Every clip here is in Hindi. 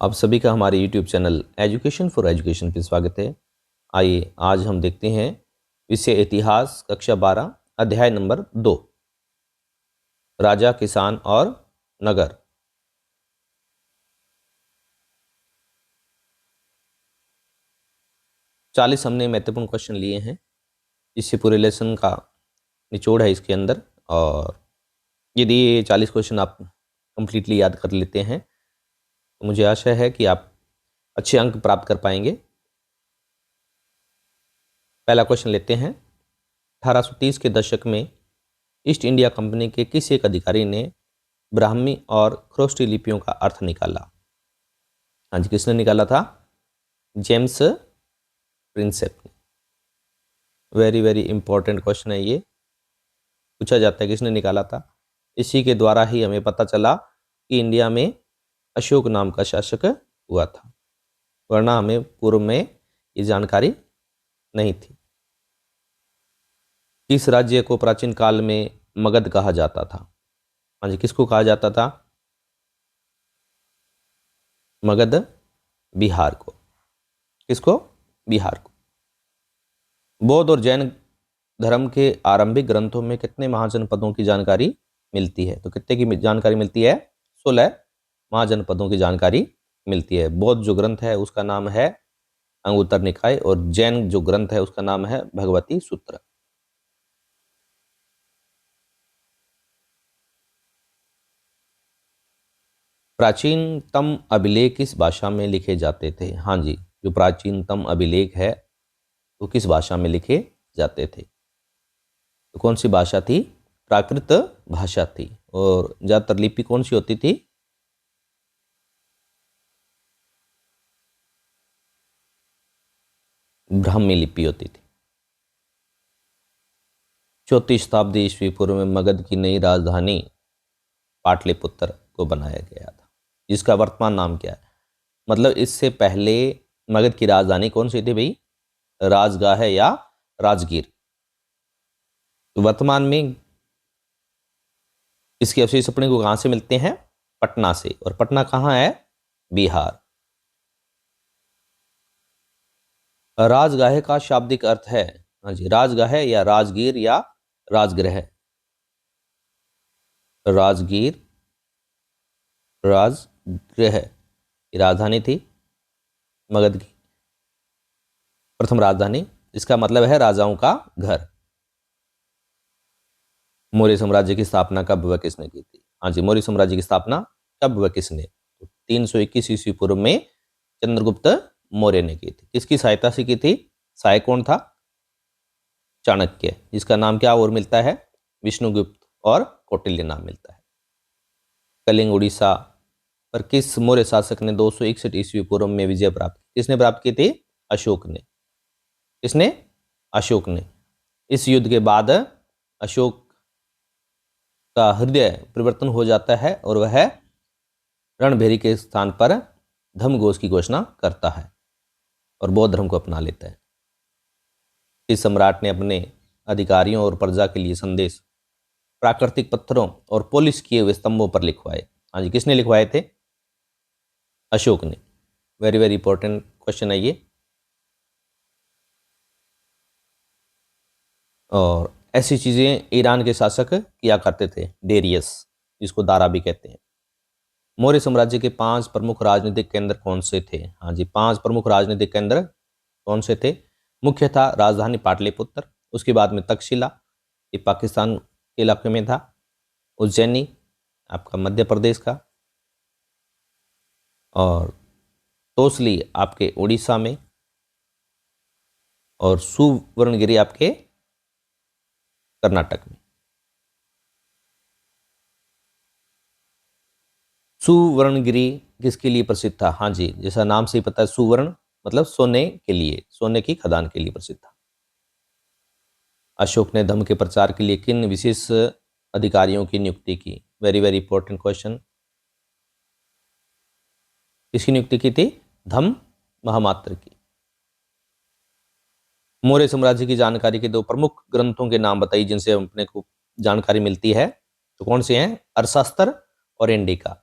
आप सभी का हमारे YouTube channel education for education पे स्वागत है। आइए आज हम देखते हैं विषय इतिहास कक्षा 12 अध्याय नंबर 2 राजा किसान और नगर। चालीस हमने महत्वपूर्ण क्वेश्चन लिए हैं। इससे पूरे लेसन का निचोड़ है इसके अंदर, और यदि ये 40 क्वेश्चन आप कंप्लीटली याद कर लेते हैं तो मुझे आशा है कि आप अच्छे अंक प्राप्त कर पाएंगे। पहला क्वेश्चन लेते हैं। 1830 के दशक में ईस्ट इंडिया कंपनी के किस एक अधिकारी ने ब्राह्मी और ख्रोष्टी लिपियों का अर्थ निकाला? हाँ जी, किसने निकाला था? जेम्स प्रिंसेप ने। वेरी वेरी इंपॉर्टेंट क्वेश्चन है ये, पूछा जाता है किसने निकाला था। इसी के द्वारा ही हमें पता चला कि इंडिया में अशोक नाम का शासक हुआ था, वरना हमें पूर्व में ये जानकारी नहीं थी। किस राज्य को प्राचीन काल में मगध कहा जाता था? हाँ जी, किसको कहा जाता था? मगध बिहार को। किसको? बिहार को। बौद्ध और जैन धर्म के आरंभिक ग्रंथों में कितने महाजनपदों की जानकारी मिलती है? तो कितने की जानकारी मिलती है? 16 महाजनपदों की जानकारी मिलती है। बौद्ध जो ग्रंथ है उसका नाम है अंगुत्तर निकाय, और जैन जो ग्रंथ है उसका नाम है भगवती सूत्र। प्राचीनतम अभिलेख किस भाषा में लिखे जाते थे? हाँ जी, जो प्राचीनतम अभिलेख है वो किस भाषा में लिखे जाते थे? तो कौन सी भाषा थी? प्राकृत भाषा थी। और ज्यादातर लिपि कौन सी होती थी? ब्राह्मी लिपि होती थी। 34 शताब्दी ईस्वी पूर्व में मगध की नई राजधानी पाटलिपुत्र को बनाया गया था, जिसका वर्तमान नाम क्या है? मतलब इससे पहले मगध की राजधानी कौन सी थी भाई? राजगाह है या राजगीर? तो वर्तमान में इसके अवशेष अपने को कहां से मिलते हैं? पटना से। और पटना कहाँ है? बिहार। राजगाह का शाब्दिक अर्थ है, हाँ जी, राजगाह या राजगीर या राजगृह। राजगीर, राजगृह राजधानी थी मगध की, प्रथम राजधानी। इसका मतलब है राजाओं का घर। मौर्य साम्राज्य की स्थापना कब व किसने की थी? हाँ जी, मौर्य साम्राज्य की स्थापना कब व किसने? तो 321 ईस्वी पूर्व में चंद्रगुप्त मौर्य ने की थी। किसकी सहायता से की थी? सहायक कौन था? चाणक्य, जिसका नाम क्या और मिलता है? विष्णुगुप्त और कौटिल्य नाम मिलता है। कलिंग उड़ीसा पर किस मौर्य शासक ने 261 ईस्वी पूर्व में विजय प्राप्त की? किसने प्राप्त की थी? अशोक ने। किसने? अशोक ने। इस युद्ध के बाद अशोक का हृदय परिवर्तन हो जाता है और वह रणभेरी के स्थान पर धम्मघोष की घोषणा करता है और बौद्ध धर्म को अपना लेता है। इस सम्राट ने अपने अधिकारियों और प्रजा के लिए संदेश प्राकृतिक पत्थरों और पॉलिश किए हुए स्तंभों पर लिखवाए। हाँ जी, किसने लिखवाए थे? अशोक ने। वेरी वेरी इंपॉर्टेंट क्वेश्चन है ये। और ऐसी चीजें ईरान के शासक किया करते थे, डेरियस, जिसको दारा भी कहते हैं। मौर्य साम्राज्य के 5 प्रमुख राजनीतिक केंद्र कौन से थे? हाँ जी, 5 प्रमुख राजनीतिक केंद्र कौन से थे? मुख्य था राजधानी पाटलिपुत्र, उसके बाद में तक्षशिला, ये पाकिस्तान के इलाके में था। उज्जैनी आपका मध्य प्रदेश का, और तोसली आपके उड़ीसा में, और सुवर्णगिरी आपके कर्नाटक में। सुवर्णगिरी किसके लिए प्रसिद्ध था? हाँ जी, जैसा नाम से ही पता है, सुवर्ण मतलब सोने के लिए, सोने की खदान के लिए प्रसिद्ध था। अशोक ने धर्म के प्रचार के लिए किन विशेष अधिकारियों की नियुक्ति की? Very very important question. किसकी नियुक्ति की थी? धम्म महामात्र की। मौर्य साम्राज्य की जानकारी के 2 प्रमुख ग्रंथों के नाम बताइए जिनसे अपने को जानकारी मिलती है। तो कौन से हैं? अर्थशास्त्र और इंडिका।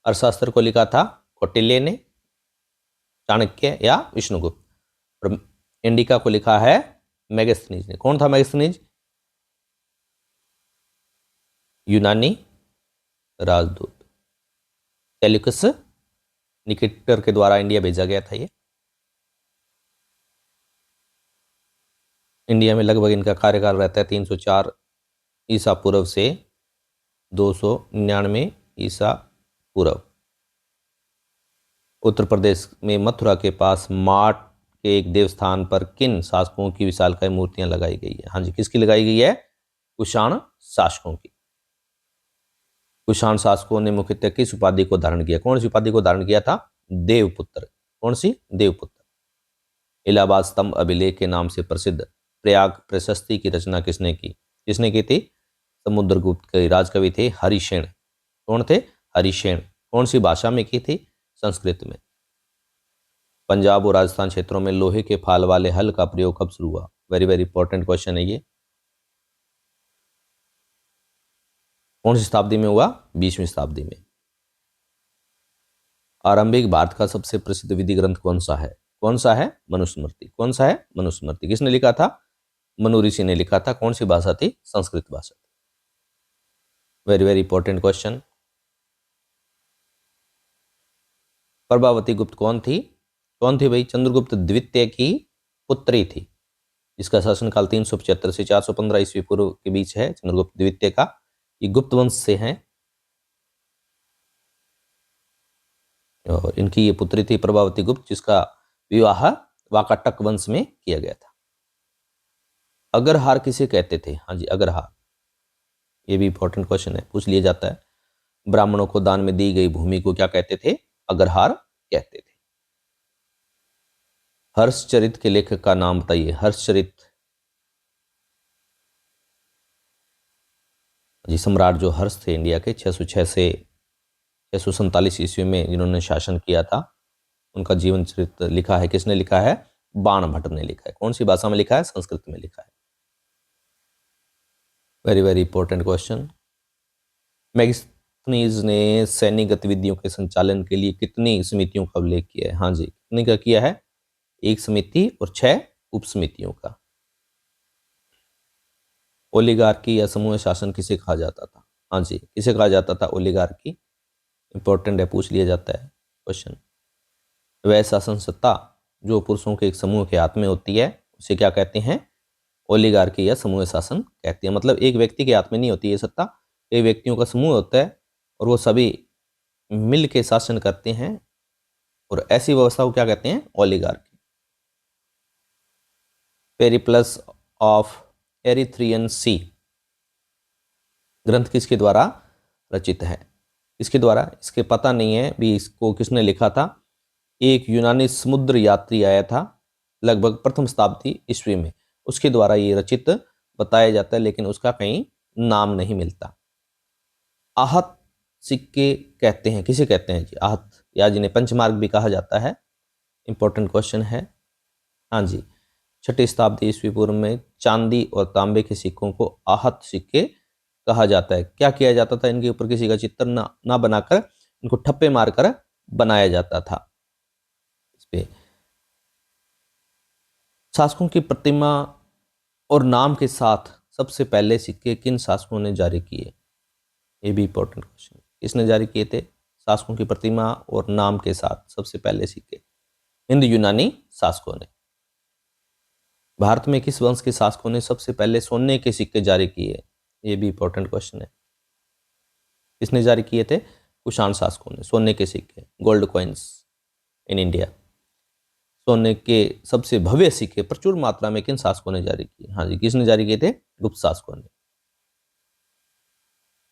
अर्थशास्त्र को लिखा था कौटिल्य ने, चाणक्य या विष्णुगुप्त। और इंडिका को लिखा है मेगास्थनीज ने। कौन था मेगास्थनीज? यूनानी राजदूत। सेल्यूकस निकेटर के द्वारा इंडिया भेजा गया था ये। इंडिया में लगभग इनका कार्यकाल रहता है 304 ईसा पूर्व से 299 ईसा पूर्व। उत्तर प्रदेश में मथुरा के पास माट के एक देवस्थान पर किन शासकों की विशालकाय मूर्तियां लगाई गई है? हाँ जी, किसकी लगाई गई है? कुषाण शासकों की। कुषाण शासकों ने मुख्यतः किस उपाधि को धारण किया? कौन सी उपाधि को धारण किया था? देवपुत्र। कौन सी? देवपुत्र। इलाहाबाद स्तंभ अभिलेख के नाम से प्रसिद्ध प्रयाग प्रशस्ति की रचना किसने की? किसने की थी? समुद्रगुप्त के राजकवि थे हरिशेन। कौन थे? हरिशेन। कौन सी भाषा में की थी? संस्कृत में। पंजाब और राजस्थान क्षेत्रों में लोहे के फाल वाले हल का प्रयोग कब शुरू हुआ? वेरी वेरी इंपॉर्टेंट क्वेश्चन है ये। कौन सी शताब्दी में हुआ? 20वीं शताब्दी में। आरंभिक भारत का सबसे प्रसिद्ध विधि ग्रंथ कौन सा है? कौन सा है? मनुस्मृति। कौन सा है? मनुस्मृति। किसने लिखा था? मनु ऋषि ने लिखा था। कौन सी भाषा थी? संस्कृत भाषा थी। Very very important question. Prabhavati गुप्त कौन थी? कौन थी भाई? चंद्रगुप्त द्वितीय की पुत्री थी। इसका शासनकाल 375 से 415 ईस्वी पूर्व के बीच है। चंद्रगुप्त द्वितीय का, ये गुप्त वंश से हैं और इनकी ये पुत्री थी प्रभावती गुप्त, जिसका विवाह वाकाटक वंश में किया गया था। अग्रहार किसे कहते थे? हाँ जी, अग्रहार। ये भी इंपॉर्टेंट क्वेश्चन है, पूछ लिया जाता है। ब्राह्मणों को दान में दी गई भूमि को क्या कहते थे? अग्रहार कहते थे। हर्षचरित के लेखक का नाम बताइए। हर्षचरित जी, सम्राट जो हर्ष थे इंडिया के 606 से 647 ईस्वी में जिन्होंने शासन किया था, उनका जीवन चरित्र लिखा है। किसने लिखा है? बाण भट्ट ने लिखा है। कौन सी भाषा में लिखा है? संस्कृत में लिखा है। Very very important question. Megasthenes ने सैन्य गतिविधियों के संचालन के लिए कितनी समितियों का उल्लेख किया है? हाँ जी, कितने का किया है? एक समिति और 6 उप समितियों का। ओलिगार्की या समूह शासन किसे कहा जाता था? हाँ जी, किसे कहा जाता था? ओलिगार्की। इंपॉर्टेंट है, पूछ लिया जाता है क्वेश्चन। वह शासन सत्ता जो पुरुषों के एक समूह के हाथ में होती है उसे क्या कहते हैं? ओलिगार्की या समूह शासन कहते हैं। मतलब एक व्यक्ति के हाथ में नहीं होती ये सत्ता, कई व्यक्तियों का समूह होता है और वो सभी मिल के शासन करते हैं, और ऐसी व्यवस्था को क्या कहते हैं? ओलिगार्की। पेरिप्लस ऑफ एरिथ्रियन सी ग्रंथ किसके द्वारा रचित है? इसके द्वारा, इसके पता नहीं है भी इसको किसने लिखा था। एक यूनानी समुद्र यात्री आया था लगभग प्रथम शताब्दी ईस्वी में, उसके द्वारा ये रचित बताया जाता है, लेकिन उसका कहीं नाम नहीं मिलता। आहत सिक्के कहते हैं, किसे कहते हैं जी? आहत, या जिन्हें पंचमार्क भी कहा जाता है। इंपॉर्टेंट क्वेश्चन है। हाँ जी, 6ठी शताब्दी ईस्वी पूर्व में चांदी और तांबे के सिक्कों को आहत सिक्के कहा जाता है। क्या किया जाता था? इनके ऊपर किसी का चित्र ना बनाकर इनको ठप्पे मारकर बनाया जाता था। इस पे शासकों की प्रतिमा और नाम के साथ सबसे पहले सिक्के किन शासकों ने जारी किए? ये भी इंपॉर्टेंट क्वेश्चन। किसने जारी किए थे शासकों की प्रतिमा और नाम के साथ सबसे पहले सिक्के? हिंद यूनानी शासकों ने। भारत में किस वंश के शासकों ने सबसे पहले सोने के सिक्के जारी किए? ये भी इंपॉर्टेंट क्वेश्चन है। किसने जारी किए थे? कुषाण शासकों ने सोने के सिक्के, गोल्ड कॉइन्स इन इंडिया। सोने के सबसे भव्य सिक्के प्रचुर मात्रा में किन शासकों ने जारी किए? हाँ जी, किसने जारी किए थे? गुप्त शासकों ने।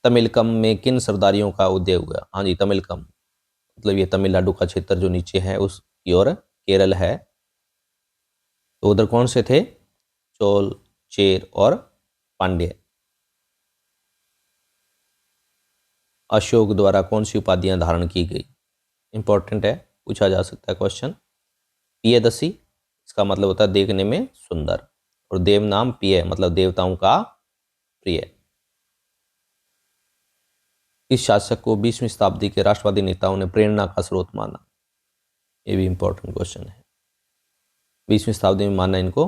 तमिलकम में किन सरदारियों का उदय हुआ? हाँ जी, तमिलकम मतलब ये तमिलनाडु का क्षेत्र जो नीचे है उसकी ओर केरल है, तो उधर कौन से थे? चोल, चेर और पांड्य। अशोक द्वारा कौन सी उपाधियां धारण की गई? इंपॉर्टेंट है, पूछा जा सकता है क्वेश्चन। पियदसी, इसका मतलब होता है देखने में सुंदर, और देव नाम पिय मतलब देवताओं का प्रिय। इस शासक को 20वीं शताब्दी के राष्ट्रवादी नेताओं ने प्रेरणा का स्रोत माना? ये भी इंपॉर्टेंट क्वेश्चन है। 20वीं शताब्दी में माना इनको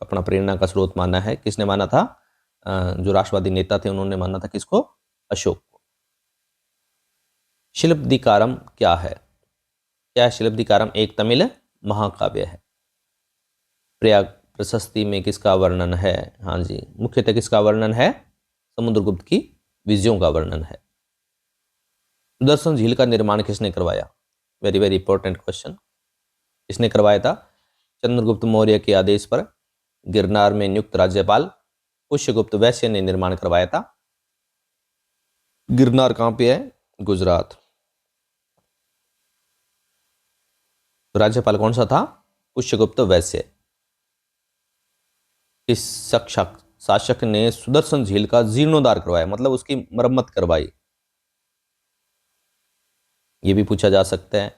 अपना प्रेरणा का स्रोत माना है। किसने माना था? जो राष्ट्रवादी नेता थे उन्होंने माना था किसको? अशोक को। शिल्पदिकारम क्या है? क्या है शिल्पदिकारम? एक तमिल महाकाव्य है। प्रयाग प्रशस्ति में किसका वर्णन है? हाँ जी, मुख्यतः किसका वर्णन है? समुद्रगुप्त की विजयों का वर्णन है। सुदर्शन झील का निर्माण किसने करवाया? Very very important question. किसने करवाया था? चंद्रगुप्त मौर्य के आदेश पर गिरनार में नियुक्त राज्यपाल पुष्यगुप्त वैश्य ने निर्माण करवाया था। गिरनार कहां पे है? गुजरात। तो राज्यपाल कौन सा था? पुष्यगुप्त वैश्य। इस शासक ने सुदर्शन झील का जीर्णोद्धार करवाया, मतलब उसकी मरम्मत करवाई। यह भी पूछा जा सकता है।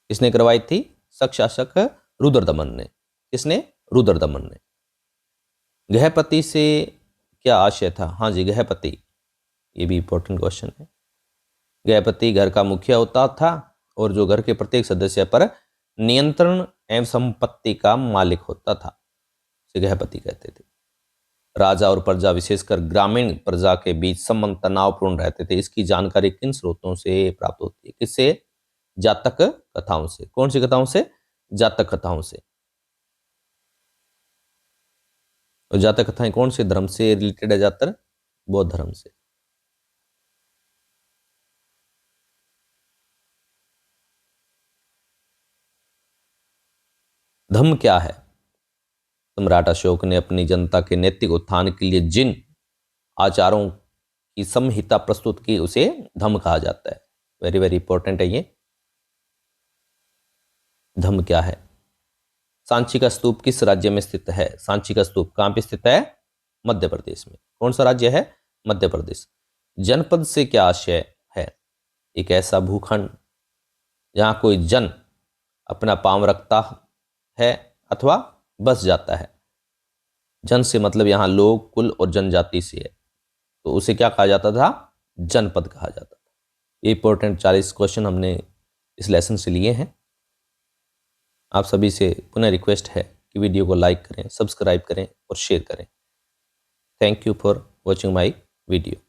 किसने करवाई थी? शासक रुद्रदमन ने। किसने? रुद्रदमन ने। गृहपति से क्या आशय था? हाँ जी, गृहपति। ये भी इंपॉर्टेंट क्वेश्चन है। गृहपति घर का मुखिया होता था और जो घर के प्रत्येक सदस्य पर नियंत्रण एवं संपत्ति का मालिक होता था, इसे गृहपति कहते थे। राजा और प्रजा, विशेषकर ग्रामीण प्रजा के बीच संबंध तनावपूर्ण रहते थे। इसकी जानकारी किन स्रोतों से प्राप्त होती है? किससे? जातक कथाओं से। कौन सी कथाओं से? जातक कथाओं से। और जातक कथाएं कौन से धर्म से रिलेटेड है? ज्यादातर बौद्ध धर्म से। धम्म क्या है? सम्राट अशोक ने अपनी जनता के नैतिक उत्थान के लिए जिन आचारों की संहिता प्रस्तुत की उसे धम्म कहा जाता है। वेरी वेरी इंपॉर्टेंट है ये। धम्म क्या है? सांची का स्तूप किस राज्य में स्थित है? सांची का स्तूप कहां पे स्थित है? मध्य प्रदेश में। कौन सा राज्य है? मध्य प्रदेश। जनपद से क्या आशय है? एक ऐसा भूखंड जहां कोई जन अपना पांव रखता है अथवा बस जाता है। जन से मतलब यहां लोग, कुल और जनजाति से है, तो उसे क्या कहा जाता था? जनपद कहा जाता था। ये इंपॉर्टेंट 40 क्वेश्चन हमने इस लेसन से लिए हैं। आप सभी से पुनः रिक्वेस्ट है कि वीडियो को लाइक करें, सब्सक्राइब करें और शेयर करें। Thank you for watching my video.